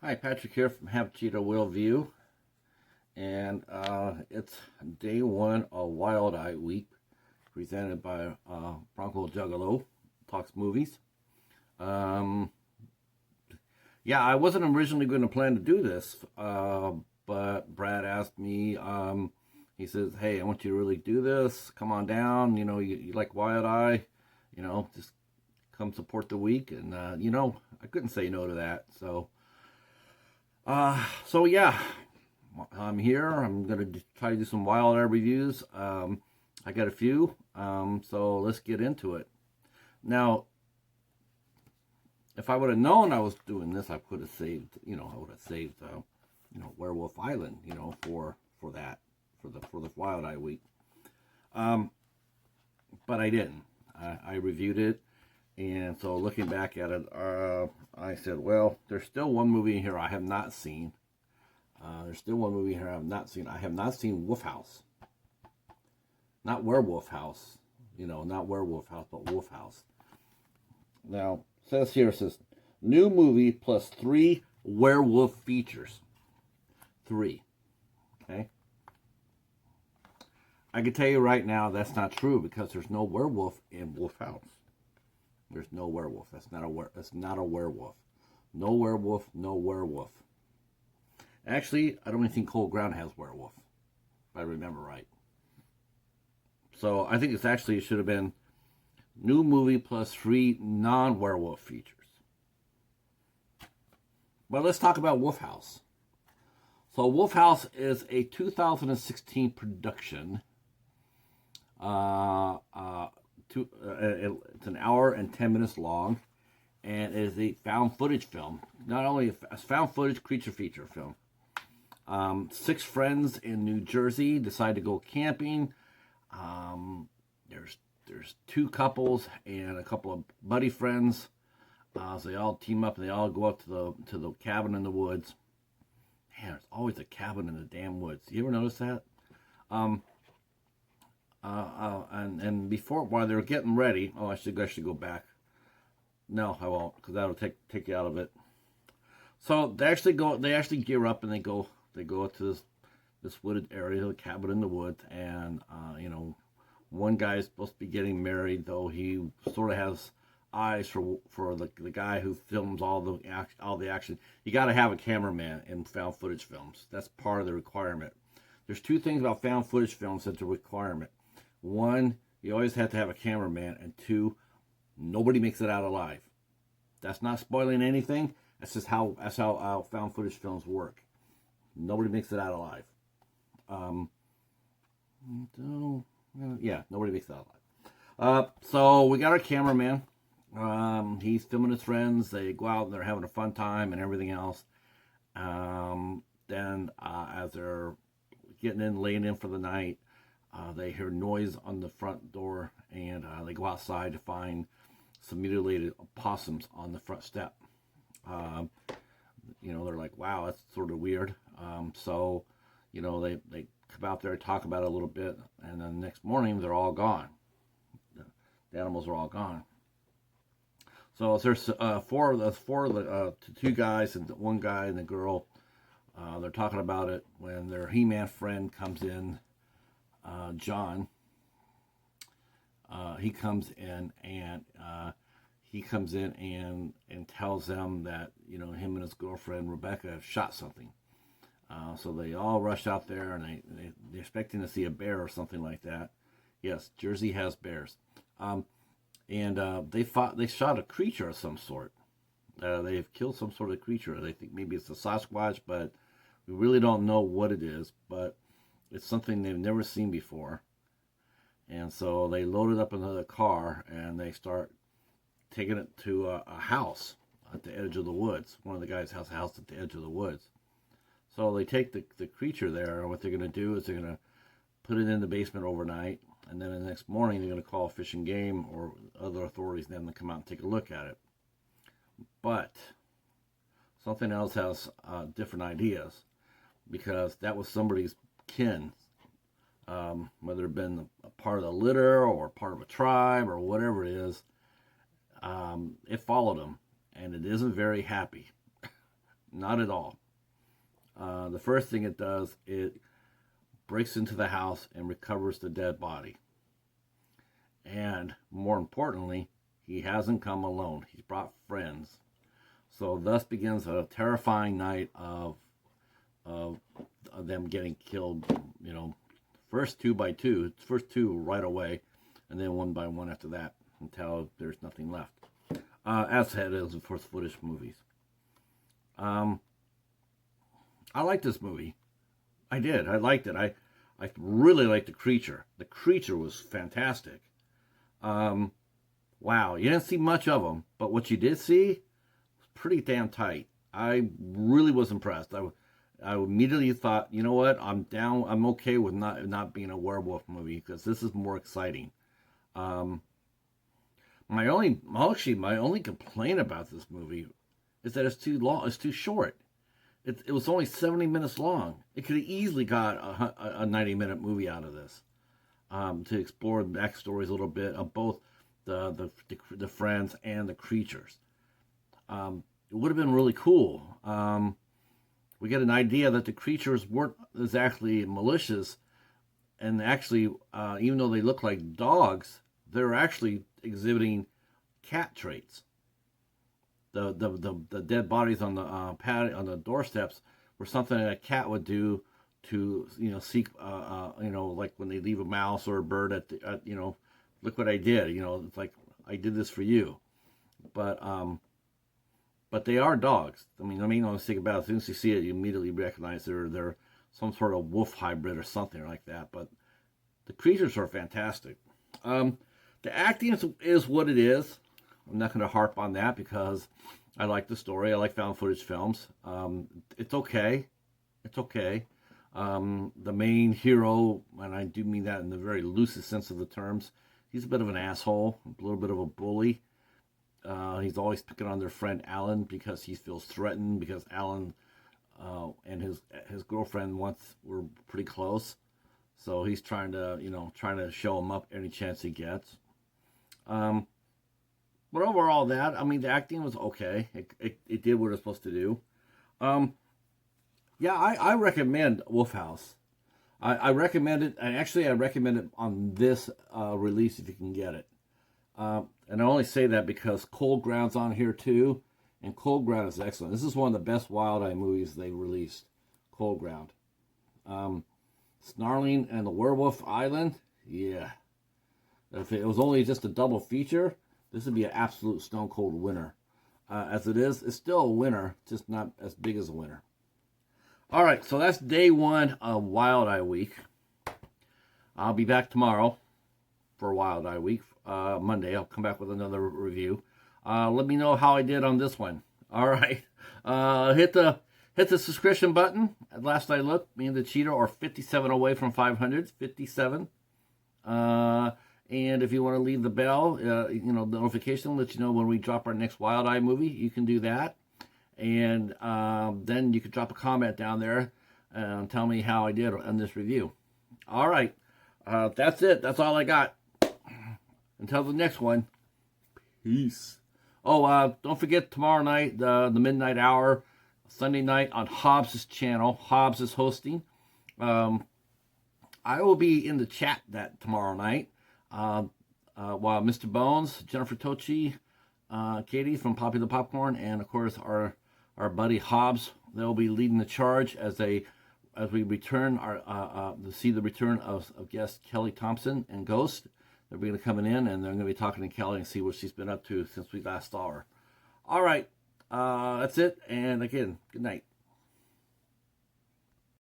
Hi, Patrick here from Have Cheetah Will View, and it's day one of Wild Eye Week, presented by Bronco Juggalo, Talks Movies. Um, yeah, I wasn't originally going to plan to do this, but Brad asked me. He says, "Hey, I want you to really do this. Come on down. You like Wild Eye. Just come support the week." And I couldn't say no to that. So yeah, I'm here. I'm gonna try to do some Wild Eye reviews. I got a few. So let's get into it. Now, if I would have known I was doing this, I could have saved. I would have saved. Werewolf Island. For that, for the Wild Eye week. But I didn't. I reviewed it, and so looking back at it, I said, well, there's still one movie in here I have not seen. There's still one movie here I have not seen. I have not seen Wolf House. Not Werewolf House. Not Werewolf House, but Wolf House. Now, it says, new movie plus 3 werewolf features. 3. Okay? I can tell you right now that's not true because there's no werewolf in Wolf House. There's no werewolf. That's not a werewolf. No werewolf, no werewolf. Actually, I don't even think Cold Ground has werewolf, if I remember right. So I think it should have been new movie plus 3 non-werewolf features. But let's talk about Wolf House. So Wolf House is a 2016 production. It's an hour and 10 minutes long, and it is a found footage film. Not only a found footage creature feature film. 6 friends in New Jersey decide to go camping. There's 2 couples and a couple of buddy friends. So they all team up and they all go up to the cabin in the woods. Man, there's always a cabin in the damn woods. You ever notice that? And before, while they're getting ready, I should go back. No, I won't, because that'll take you out of it. So they actually gear up and they go up to this wooded area, the cabin in the woods, and one guy is supposed to be getting married, though he sort of has eyes for the guy who films all the action. You got to have a cameraman in found footage films. That's part of the requirement. There's 2 things about found footage films that's a requirement. 1, you always have to have a cameraman, and 2, nobody makes it out alive. That's not spoiling anything. That's just how found footage films work. Nobody makes it out alive. Nobody makes it out alive. So we got our cameraman. He's filming his friends. They go out and they're having a fun time and everything else. Then as they're laying in for the night, they hear noise on the front door, and they go outside to find some mutilated opossums on the front step. They're like, wow, that's sort of weird. So they come out there, talk about it a little bit, and then the next morning they're all gone. The animals are all gone. So there's 2 guys and 1 guy and a girl. They're talking about it when their He-Man friend comes in, John. He comes in and tells them that him and his girlfriend Rebecca have shot something. So they all rush out there, and they're expecting to see a bear or something like that. Yes, Jersey has bears. They shot a creature of some sort. They've killed some sort of creature. They think maybe it's a Sasquatch, but we really don't know what it is. But it's something they've never seen before. And so they load it up into the car, and they start taking it to a house at the edge of the woods. One of the guys has a house at the edge of the woods. So they take the creature there, and what they're going to do is they're going to put it in the basement overnight, and then the next morning they're going to call Fish and Game or other authorities, and then they come out and take a look at it. But something else has different ideas, because that was somebody's kin, whether it been a part of the litter or part of a tribe or whatever it is. It followed them, and it isn't very happy. Not at all. The first thing it does, it breaks into the house and recovers the dead body. And more importantly, he hasn't come alone. He's brought friends. So thus begins a terrifying night of them getting killed, first two by two, first two right away, and then one by one after that until there's nothing left. As said, it was the first footage movies. I liked this movie. I did. I liked it. I really liked the creature. The creature was fantastic. Wow, you didn't see much of them, but what you did see was pretty damn tight. I really was impressed. I immediately thought, you know what, I'm down. I'm okay with not being a werewolf movie because this is more exciting. My only complaint about this movie is that it's too long. It's too short. It was only 70 minutes long. It could have easily got a 90-minute movie out of this, to explore the backstories a little bit of both the friends and the creatures. It would have been really cool. We get an idea that the creatures weren't exactly malicious, and actually, even though they look like dogs, they're actually exhibiting cat traits. The dead bodies on the pad on the doorsteps were something that a cat would do to seek like when they leave a mouse or a bird at look what I did, it's like I did this for you. But they are dogs. I mean, I think about it, as soon as you see it, you immediately recognize they're some sort of wolf hybrid or something like that. But the creatures are fantastic. The acting is what it is. I'm not going to harp on that because I like the story. I like found footage films. It's okay. It's okay. The main hero, and I do mean that in the very loosest sense of the terms, he's a bit of an asshole, a little bit of a bully. He's always picking on their friend Alan because he feels threatened because Alan and his girlfriend once were pretty close. So he's trying to show him up any chance he gets. But overall, the acting was okay. It did what it was supposed to do. Yeah, I recommend Wolf House. I recommend it, and actually I recommend it on this release if you can get it. And I only say that because Cold Ground's on here too, and Cold Ground is excellent. This is one of the best Wild Eye movies they released, Cold Ground. Snarling and the Werewolf Island, yeah. If it was only just a double feature, this would be an absolute stone cold winner. As it is, it's still a winner, just not as big as a winner. All right, so that's day one of Wild Eye Week. I'll be back tomorrow for Wild Eye Week. Monday, I'll come back with another review. Let me know how I did on this one. All right, hit the subscription button. At last I looked, me and the Cheetah are 57 away from 500. 57. And if you want to leave the bell, the notification, let you know when we drop our next Wild Eye movie, you can do that. And then you can drop a comment down there and tell me how I did on this review. All right, that's it. That's all I got. Until the next one, peace. Oh, don't forget tomorrow night, the midnight hour, Sunday night on Hobbs' channel. Hobbs is hosting. I will be in the chat that tomorrow night. While Mr. Bones, Jennifer Tochi, Katie from Poppy the Popcorn, and of course our buddy Hobbs, they'll be leading the charge as we return to see the return of guest Kelly Thompson and Ghost. They're going to be coming in and they're going to be talking to Kelly and see what she's been up to since we last saw her. All right, that's it. And again, good night.